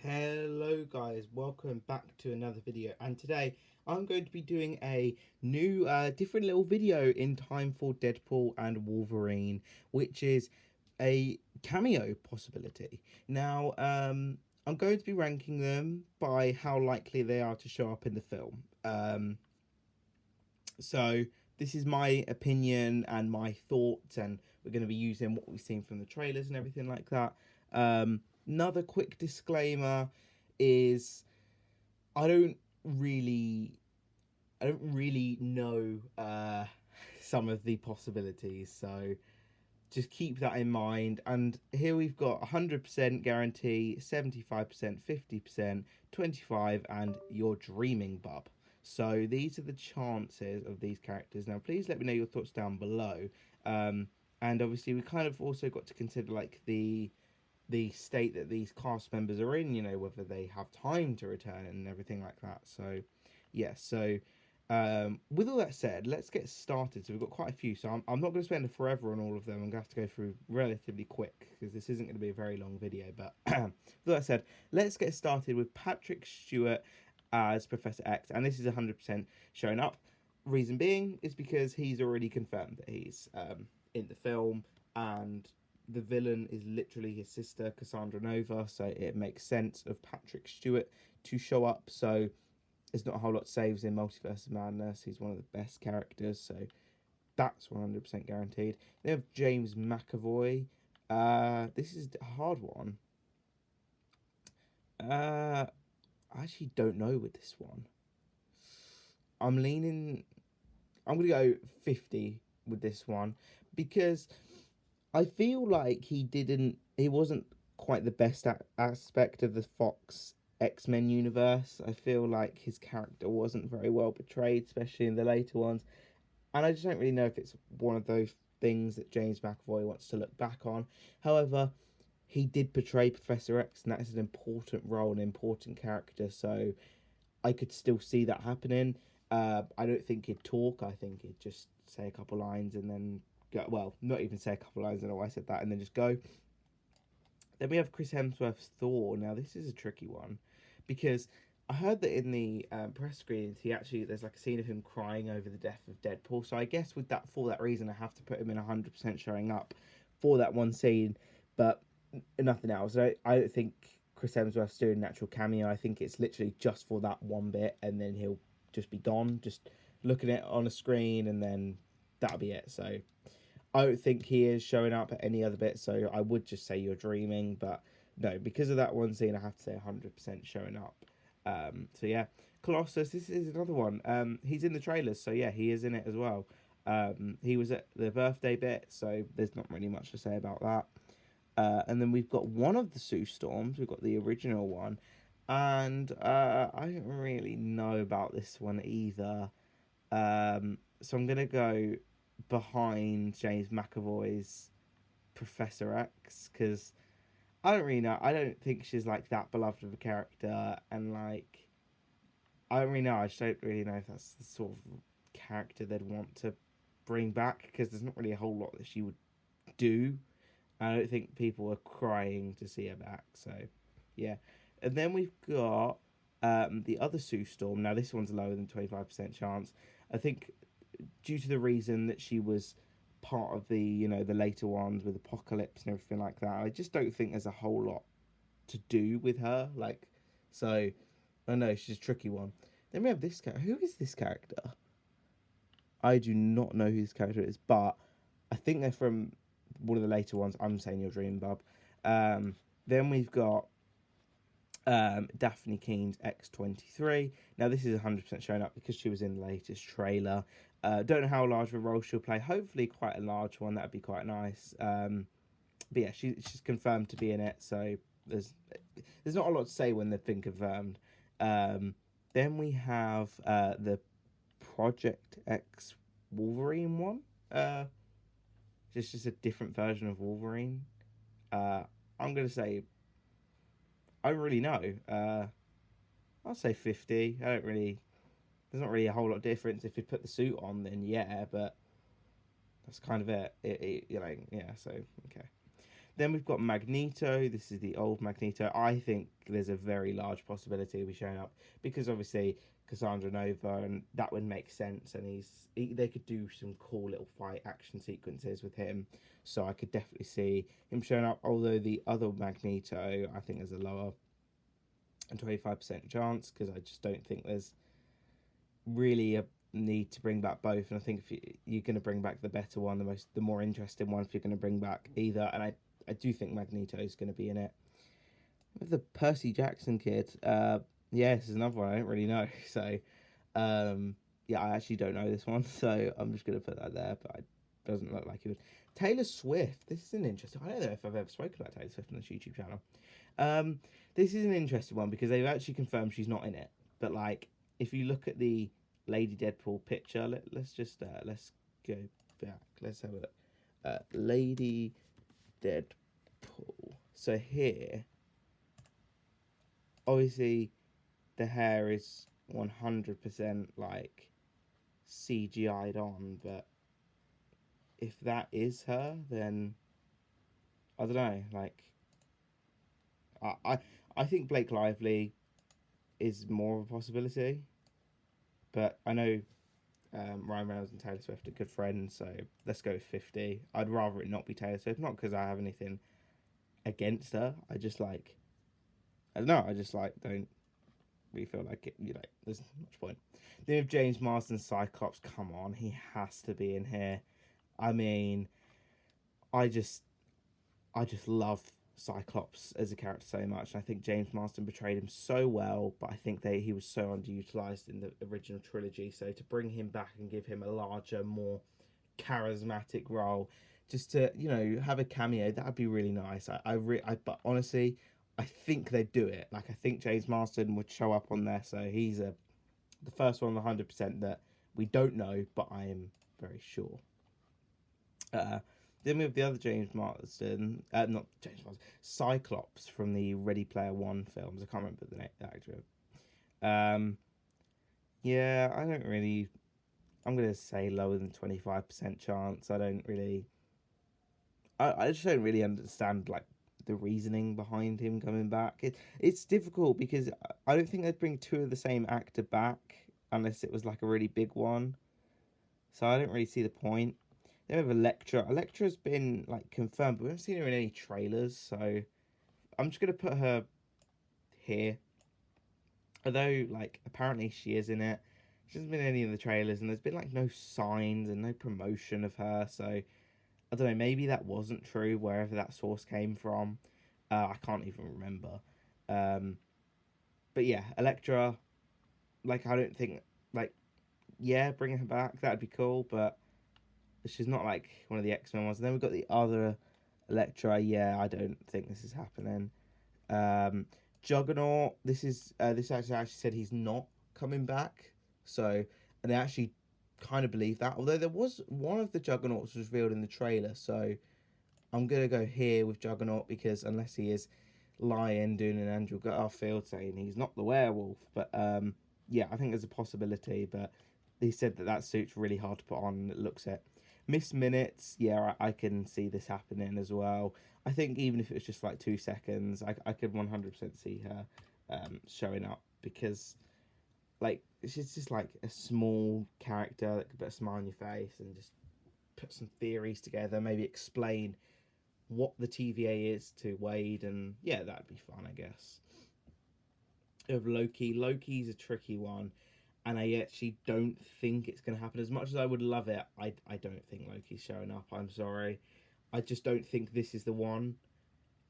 Hello guys, welcome back to another video, and today I'm going to be doing a new different little video in time for Deadpool and Wolverine, which is a cameo possibility. Now I'm going to be ranking them by how likely they are to show up in the film. So this is my opinion and my thoughts, and we're going to be using what we've seen from the trailers and everything like that. Another quick disclaimer is I don't really know some of the possibilities, so just keep that in mind. And here we've got 100% guarantee, 75%, 50%, 25, and you're dreaming, bub. So these are the chances of these characters. Now, please let me know your thoughts down below. And obviously, we kind of also got to consider like the state that these cast members are in. You know, whether they have time to return and everything like that. So, yeah. So with all that said, let's get started. So we've got quite a few. So I'm not going to spend forever on all of them. I'm going to have to go through relatively quick because this isn't going to be a very long video. But with that said, let's get started with Patrick Stewart as Professor X. And this is 100% showing up. Reason being is because he's already confirmed that he's in the film, and the villain is literally his sister, Cassandra Nova. So it makes sense of Patrick Stewart to show up. So there's not a whole lot saves in Multiverse of Madness. He's one of the best characters, so that's 100% guaranteed. They have James McAvoy. This is a hard one. I actually don't know with this one. I'm leaning. I'm gonna go 50 with this one because I feel like he wasn't quite the best aspect of the Fox X-Men universe. I feel like his character wasn't very well portrayed, especially in the later ones. And I just don't really know if it's one of those things that James McAvoy wants to look back on. However, he did portray Professor X, and that is an important role, an important character. So I could still see that happening. I don't think he'd talk. I think he'd just say a couple lines and then go. Well, not even say a couple lines. I don't know why I said that, and then just go. Then we have Chris Hemsworth's Thor. Now this is a tricky one because I heard that in the press screenings there's like a scene of him crying over the death of Deadpool. So I guess for that reason I have to put him in 100% showing up for that one scene, but nothing else. I don't think Chris Hemsworth's doing an actual cameo. I think it's literally just for that one bit, and then he'll just be gone, just looking at it on a screen, and then that'll be it. So I don't think he is showing up at any other bit, so I would just say you're dreaming, but no, because of that one scene, I have to say 100% showing up. So yeah, Colossus, this is another one. He's in the trailers, so yeah, he is in it as well. He was at the birthday bit, so there's not really much to say about that. And then we've got one of the Sue Storms, we've got the original one, and I don't really know about this one either. So I'm going to go behind James McAvoy's Professor X because I don't really know. I don't think she's like that beloved of a character, and like I don't really know. I just don't really know if that's the sort of character they'd want to bring back because there's not really a whole lot that she would do. I don't think people are crying to see her back. So yeah, and then we've got the other Sue Storm. Now this one's lower than 25% chance. I think due to the reason that she was part of the later ones with Apocalypse and everything like that. I just don't think there's a whole lot to do with her. Like, so I know she's a tricky one. Then we have this character. Who is this character? I do not know who this character is, but I think they're from one of the later ones. I'm saying your dream, bub. Then we've got Daphne Keene's X-23. Now this is 100% showing up because she was in the latest trailer. Don't know how large of a role she'll play. Hopefully quite a large one. That'd be quite nice. But yeah, she's confirmed to be in it. So there's not a lot to say when they've been confirmed. Then we have the Project X Wolverine one. Just a different version of Wolverine. I'm gonna say I don't really know. I'll say 50. I don't really. There's not really a whole lot of difference. If you put the suit on, then yeah, but that's kind of it. Yeah. So okay. Then we've got Magneto. This is the old Magneto. I think there's a very large possibility of showing up because obviously Cassandra Nova, and that would make sense. And they could do some cool little fight action sequences with him. So I could definitely see him showing up. Although the other Magneto, I think there's a lower 25% chance because I just don't think there's really a need to bring back both. And I think if you're going to bring back the better one, the more interesting one, if you're going to bring back either, and I do think Magneto is going to be in it. With the Percy Jackson kid, yeah, this is another one I don't really know. So, yeah, I actually don't know this one, so I'm just going to put that there, but it doesn't look like it would. Taylor Swift, this is an interesting, I don't know if I've ever spoken about Taylor Swift on this YouTube channel. This is an interesting one because they've actually confirmed she's not in it. But, like, if you look at the Lady Deadpool picture, let's go back. Let's have a Lady Deadpool. So here, obviously, the hair is 100% like CGI'd on, but if that is her, then I don't know. Like, I think Blake Lively is more of a possibility, but I know Ryan Reynolds and Taylor Swift are good friends, so let's go with 50. I'd rather it not be Taylor Swift, not because I have anything against her. I just like, I don't know. I just like don't really feel like it. You know, there's not much point. Then with James Marsden Cyclops, come on, he has to be in here. I mean, I just love Cyclops as a character so much. And I think James Marsden portrayed him so well, but I think he was so underutilized in the original trilogy. So to bring him back and give him a larger, more charismatic role, just to, you know, have a cameo, that would be really nice. But honestly, I think they'd do it. Like, I think James Marsden would show up on there. So he's the first one 100% that we don't know, but I am very sure. Then we have the other James Marsden, not James Marsden, Cyclops from the Ready Player One films. I can't remember the actor. Yeah, I don't really. I'm gonna say lower than 25% chance. I just don't really understand like the reasoning behind him coming back. It's difficult because I don't think they'd bring two of the same actor back unless it was like a really big one. So I don't really see the point. Then we have Elektra. Elektra's been like confirmed, but we haven't seen her in any trailers, so I'm just gonna put her here. Although, like, apparently she is in it. She hasn't been in any of the trailers, and there's been like no signs and no promotion of her. So I don't know. Maybe that wasn't true wherever that source came from. I can't even remember. But yeah, Elektra. Like, I don't think like, yeah, bringing her back, that'd be cool, but she's not like one of the X-Men ones. And then we've got the other Elektra. Yeah, I don't think this is happening. Juggernaut. This actually said he's not coming back. So, and I actually kind of believe that. Although there was one of the Juggernauts was revealed in the trailer. So I'm gonna go here with Juggernaut because unless he is lying, doing an Andrew Garfield saying he's not the werewolf, but yeah, I think there's a possibility. But he said that suit's really hard to put on. And it looks it. Miss Minutes, yeah, I can see this happening as well. I think even if it was just like 2 seconds, I could 100% see her showing up because, like, she's just like a small character that could put a smile on your face and just put some theories together, maybe explain what the TVA is to Wade, and yeah, that'd be fun, I guess. Of Loki. Loki's a tricky one. And I actually don't think it's going to happen. As much as I would love it, I don't think Loki's showing up. I'm sorry. I just don't think this is the one.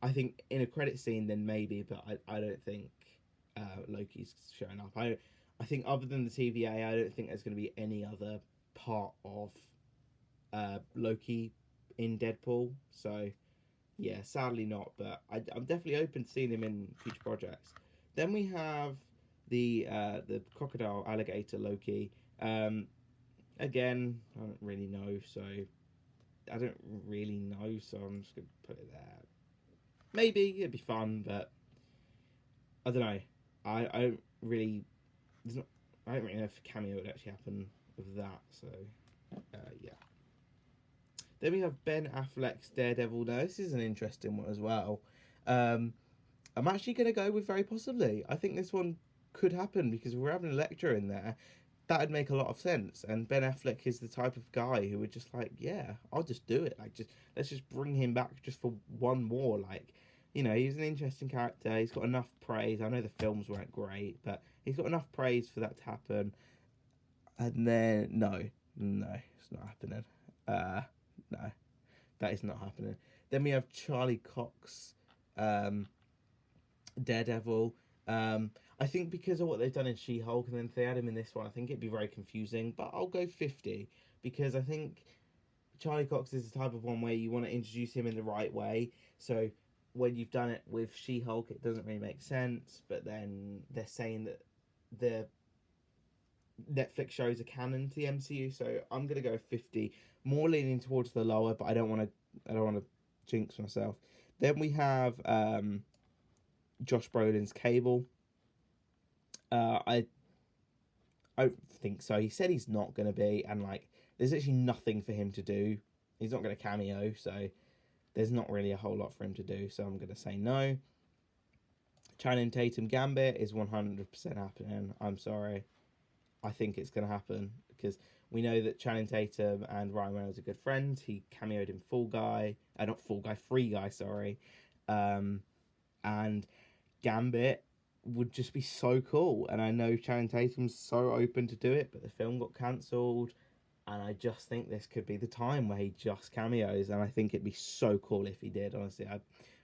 I think in a credit scene, then maybe, but I don't think Loki's showing up. I think other than the TVA, I don't think there's going to be any other part of Loki in Deadpool. So, yeah, sadly not. But I'm definitely open to seeing him in future projects. Then we have the crocodile alligator Loki. Again, I don't really know, so I'm just gonna put it there. Maybe it'd be fun, but I don't know. I don't really I don't really know if Cameo would actually happen with that. So yeah. Then we have Ben Affleck's Daredevil. Now, this is an interesting one as well. Um, I'm actually going to go with very possibly. I think this one could happen because if we're having a lecture in there, that'd make a lot of sense. And Ben Affleck is the type of guy who would just like, yeah, I'll just do it. Like, just let's just bring him back just for one more. Like, he's an interesting character. He's got enough praise. I know the films weren't great, but he's got enough praise for that to happen. And then no, it's not happening. No, that is not happening. Then we have Charlie Cox, Daredevil. I think because of what they've done in She-Hulk, and then if they had him in this one, I think it'd be very confusing. But I'll go 50 because I think Charlie Cox is the type of one where you want to introduce him in the right way. So when you've done it with She-Hulk, it doesn't really make sense. But then they're saying that the Netflix shows are canon to the MCU, so I'm gonna go 50, more leaning towards the lower, but I don't want to jinx myself. Then we have Josh Brolin's Cable. I don't think so. He said he's not gonna be, and like there's actually nothing for him to do. He's not gonna cameo, so there's not really a whole lot for him to do. So I'm gonna say no. Channing Tatum Gambit is 100% happening. I'm sorry. I think it's going to happen because we know that Channing Tatum and Ryan Reynolds are good friends. He cameoed in Free Guy, sorry. And Gambit would just be so cool. And I know Channing Tatum's so open to do it, but the film got cancelled. And I just think this could be the time where he just cameos. And I think it'd be so cool if he did, honestly. I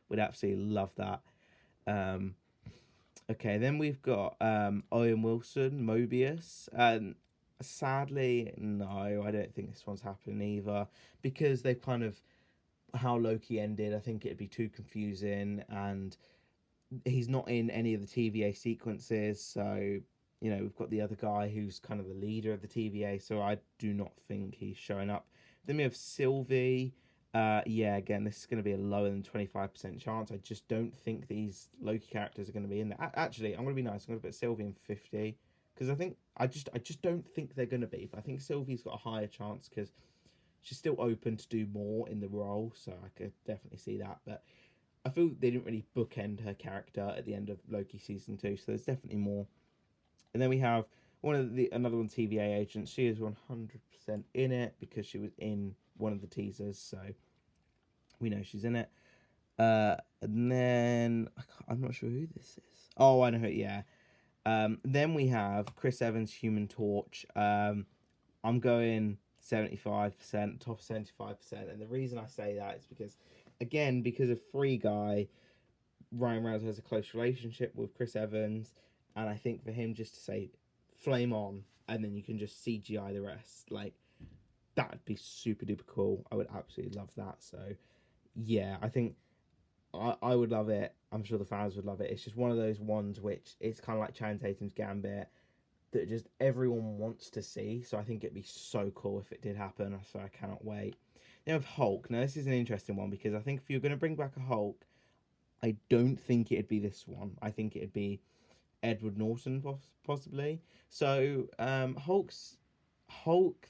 would absolutely love that. Okay, then we've got Owen Wilson, Mobius, and sadly, no, I don't think this one's happening either because they've kind of how Loki ended. I think it'd be too confusing, and he's not in any of the TVA sequences. So we've got the other guy who's kind of the leader of the TVA. So I do not think he's showing up. Then we have Sylvie. Yeah, again, this is going to be a lower than 25% chance. I just don't think these Loki characters are going to be in there. Actually, I'm going to be nice. I'm going to put Sylvie in 50 because I just don't think they're going to be. But I think Sylvie's got a higher chance because she's still open to do more in the role, so I could definitely see that. But I feel they didn't really bookend her character at the end of Loki season 2, so there's definitely more. And then we have another one, TVA agent. She is 100% in it because she was in one of the teasers, so we know she's in it. And then I'm not sure who this is. Oh, I know who. Yeah. Then we have Chris Evans, Human Torch. I'm going 75%, top 75%, and the reason I say that is because of Free Guy, Ryan Reynolds has a close relationship with Chris Evans, and I think for him just to say flame on and then you can just CGI the rest, like that'd be super duper cool. I would absolutely love that. So yeah, I think I would love it. I'm sure the fans would love it. It's just one of those ones which it's kind of like Channing Tatum's Gambit that just everyone wants to see. So I think it'd be so cool if it did happen. So I cannot wait. Then with Hulk. Now this is an interesting one because I think if you're going to bring back a Hulk, I don't think it'd be this one. I think it'd be Edward Norton possibly. So Hulk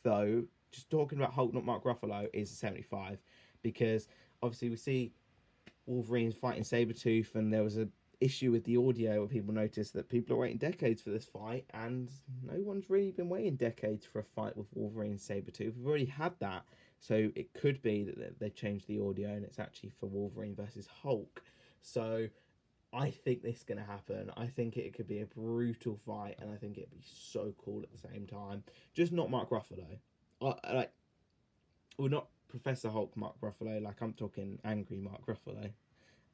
though, just talking about Hulk, not Mark Ruffalo, is 75 because obviously we see Wolverine's fighting Sabretooth and there was a issue with the audio where people noticed that people are waiting decades for this fight and no one's really been waiting decades for a fight with Wolverine and Sabretooth. We've already had that, so it could be that they've changed the audio and it's actually for Wolverine versus Hulk. So I think this is going to happen. I think it could be a brutal fight and I think it'd be so cool at the same time. Just not Mark Ruffalo. Not Professor Hulk Mark Ruffalo, like I'm talking angry Mark Ruffalo.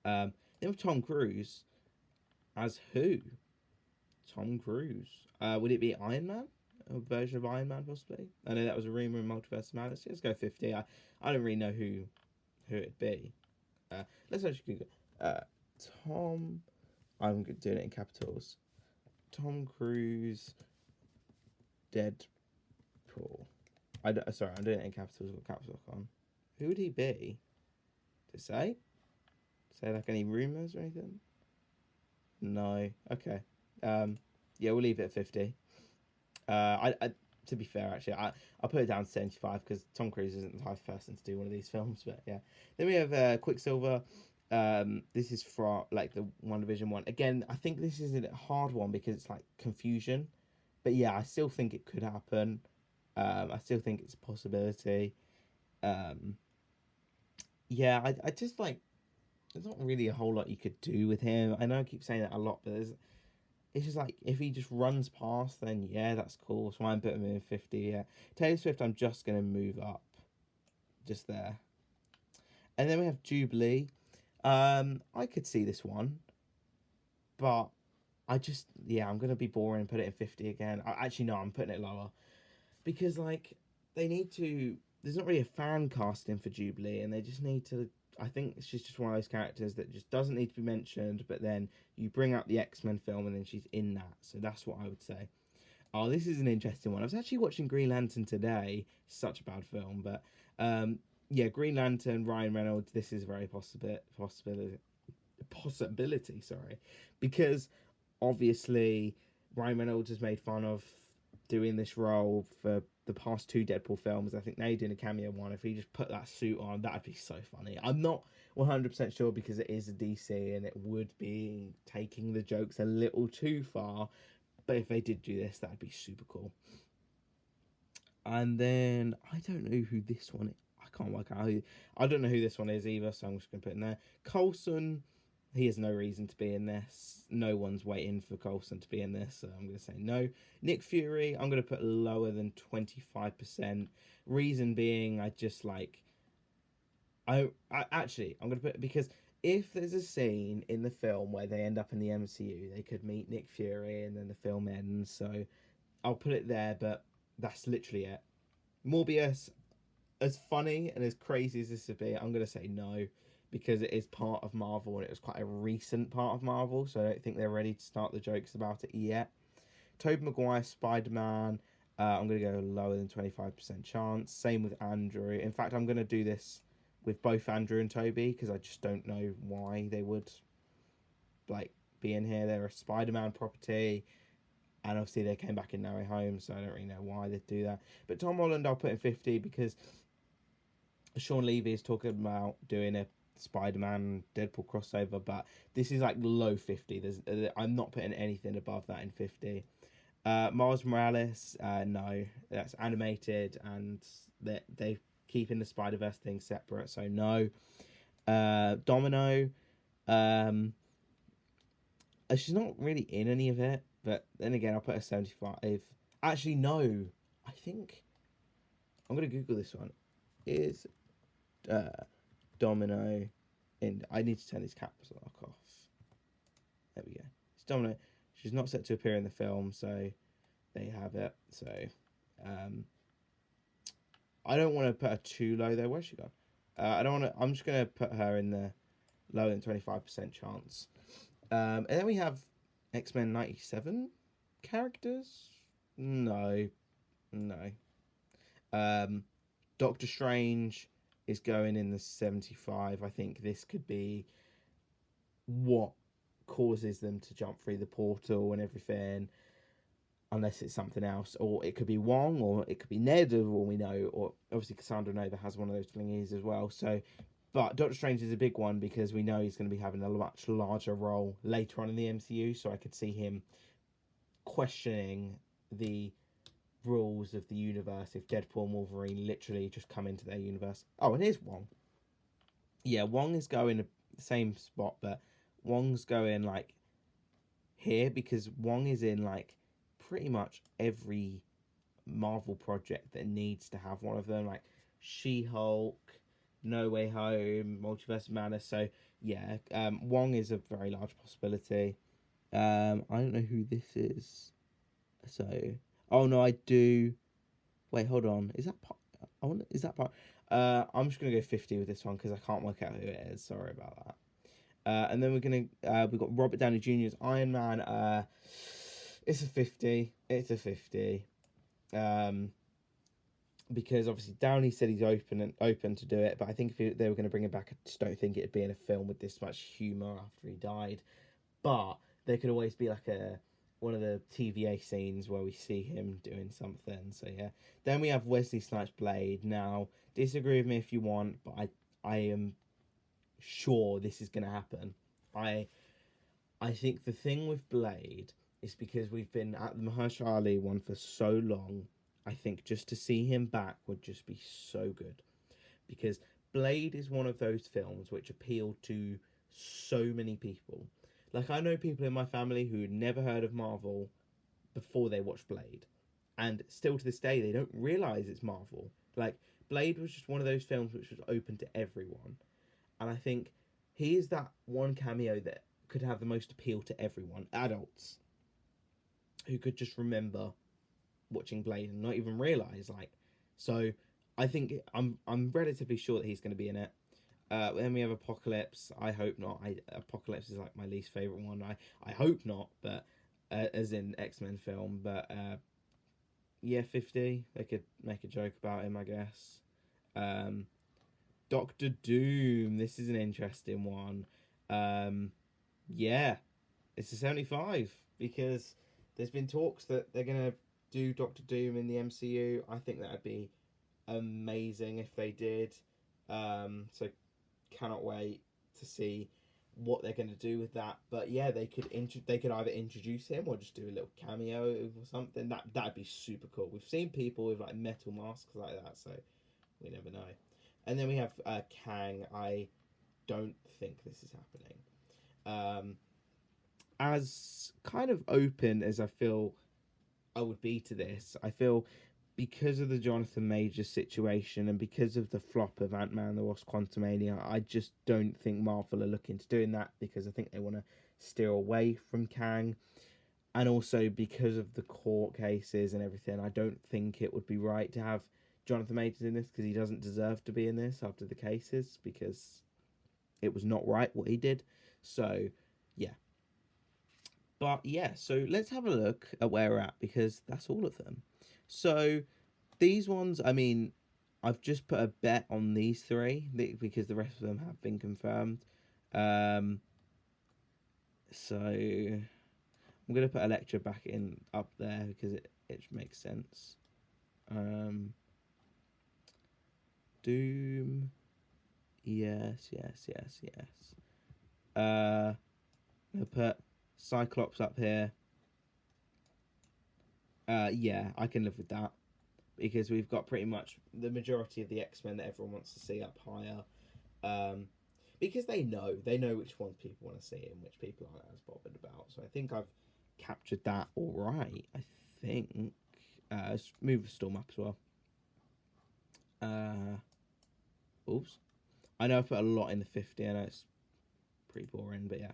Then with Tom Cruise, as who? Tom Cruise. Would it be Iron Man? A version of Iron Man, possibly? I know that was a rumour in Multiverse of Madness. Let's go 50. I don't really know who it'd be. Let's actually go. Tom... I'm doing it in capitals. Tom Cruise... Deadpool. Sorry, I'm doing it in capitals with caps lock on. Who would he be? To say? Say like any rumours or anything? No. Okay. Yeah, we'll leave it at 50. To be fair, actually, I'll put it down to 75 because Tom Cruise isn't the type of person to do one of these films. But yeah, then we have Quicksilver. This is for like the WandaVision one. Again, I think this is a hard one because it's like confusion. But yeah, I still think it could happen. I still think it's a possibility. Um, yeah, I just like there's not really a whole lot you could do with him. I know I keep saying that a lot, but it's just like if he just runs past, then yeah, that's cool. So I'm putting him in 50. Yeah, Taylor Swift, I'm just gonna move up, just there, and then we have Jubilee. I could see this one, but I'm gonna be boring and put it in 50 again. Actually, no, I'm putting it lower because like they need to. There's not really a fan casting for Jubilee, and they just need to. I think she's just one of those characters that just doesn't need to be mentioned, but then you bring up the X-Men film and then she's in that. So that's what I would say. Oh, this is an interesting one. I was actually watching Green Lantern today. Such a bad film, but yeah, Green Lantern, Ryan Reynolds. This is a very possibility. Sorry, because obviously Ryan Reynolds has made fun of doing this role for the past two Deadpool films. I think now he's doing a cameo one. If he just put that suit on, that'd be so funny. I'm not 100% sure because it is a DC and it would be taking the jokes a little too far. But if they did do this, that'd be super cool. And then I don't know who this one is. I can't work out I don't know who this one is either, so I'm just gonna put it in there. Coulson, he has no reason to be in this. No one's waiting for Coulson to be in this, so I'm gonna say no. Nick Fury, I'm gonna put lower than 25%. Reason being, I just like I actually I'm gonna put because if there's a scene in the film where they end up in the MCU, they could meet Nick Fury and then the film ends. So I'll put it there, but that's literally it. Morbius, as funny and as crazy as this would be, I'm going to say no because it is part of Marvel and it was quite a recent part of Marvel, so I don't think they're ready to start the jokes about it yet. Tobey Maguire, Spider-Man, I'm going to go lower than 25% chance. Same with Andrew. In fact, I'm going to do this with both Andrew and Toby because I just don't know why they would like be in here. They're a Spider-Man property. And obviously they came back in No Way Home, so I don't really know why they'd do that. But Tom Holland I'll put in 50 because Sean Levy is talking about doing a Spider-Man Deadpool crossover, but this is like low 50. I'm not putting anything above that in 50. Miles Morales, no, that's animated and they're keeping the Spider-Verse thing separate, so no. Domino, she's not really in any of it, but then again, I'll put a 75. Actually, no, I think I'm gonna Google this one. Is Domino in? I need to turn these caps lock off. There we go. It's Domino. She's not set to appear in the film, so they have it. So, I don't want to put her too low there. Where's she gone? I don't want to. I'm just gonna put her in the lower than 25% chance. And then we have X-Men 97 characters. No. Doctor Strange is going in the 75. I think this could be what causes them to jump through the portal and everything, unless it's something else. Or it could be Wong, or it could be Ned, or all we know. Or obviously Cassandra Nova has one of those thingies as well. So, but Doctor Strange is a big one because we know he's going to be having a much larger role later on in the MCU. So I could see him questioning the rules of the universe if Deadpool and Wolverine literally just come into their universe. Oh, and here's Wong. Yeah, Wong is going the same spot, but Wong's going like here because Wong is in like pretty much every Marvel project that needs to have one of them, like She-Hulk, No Way Home, Multiverse of Madness. So yeah, Wong is a very large possibility. I don't know who this is. So, oh no, I do. Wait, hold on. Is that part? Is that part? I'm just gonna go 50 with this one because I can't work out who it is. Sorry about that. And then we've got Robert Downey Jr.'s Iron Man. It's a 50. It's a 50. Because obviously Downey said he's open to do it, but I think if they were going to bring him back, I just don't think it'd be in a film with this much humor after he died. But there could always be like one of the TVA scenes where we see him doing something. So yeah. Then we have Wesley Snipes' Blade. Now, disagree with me if you want, but I am sure this is going to happen. I think the thing with Blade is because we've been at the Mahershala Ali one for so long. I think just to see him back would just be so good, because Blade is one of those films which appeal to so many people. Like, I know people in my family who had never heard of Marvel before they watched Blade, and still to this day they don't realize it's Marvel. Like, Blade was just one of those films which was open to everyone, and I think he is that one cameo that could have the most appeal to everyone, adults who could just remember watching Blade and not even realize, like. So I think I'm relatively sure that he's going to be in it. Then we have Apocalypse. I hope not. Apocalypse is like my least favorite one. I hope not, but as in X-Men film. But yeah, 50. They could make a joke about him, I guess. Doctor Doom. This is an interesting one. Yeah, it's a 75 because there's been talks that they're gonna do Doctor Doom in the MCU. I think that'd be amazing if they did. So cannot wait to see what they're going to do with that. But yeah, they could either introduce him or just do a little cameo or something. That'd be super cool. We've seen people with like metal masks like that, so we never know. And then we have Kang. I don't think this is happening. As kind of open as I feel I would be to this, I feel because of the Jonathan Majors situation and because of the flop of Ant-Man and the Wasp Quantumania, I just don't think Marvel are looking to doing that, because I think they want to steer away from Kang. And also because of the court cases and everything, I don't think it would be right to have Jonathan Majors in this, because he doesn't deserve to be in this after the cases, because it was not right what he did. So, yeah. But yeah, so let's have a look at where we're at, because that's all of them. So these ones, I mean, I've just put a bet on these three because the rest of them have been confirmed. So I'm going to put Elektra back in up there because it makes sense. Doom. Yes. I'll put Cyclops up here. Yeah, I can live with that, because we've got pretty much the majority of the X-Men that everyone wants to see up higher. Because they know which ones people want to see and which people aren't as bothered about. So I think I've captured that all right. I think. Let's move the Storm up as well. Oops. I know I've put a lot in the 50. I know it's pretty boring, but yeah.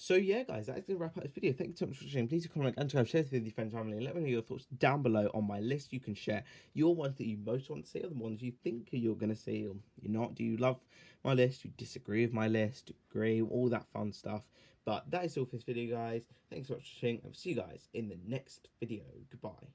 So yeah, guys, that's going to wrap up this video. Thank you so much for watching. Please comment and subscribe, share this with your friends and family, and let me know your thoughts down below on my list. You can share your ones that you most want to see, or the ones you think you're going to see, or you're not. Do you love my list? Do you disagree with my list? Do you agree? All that fun stuff. But that is all for this video, guys. Thanks so much for watching. I'll see you guys in the next video. Goodbye.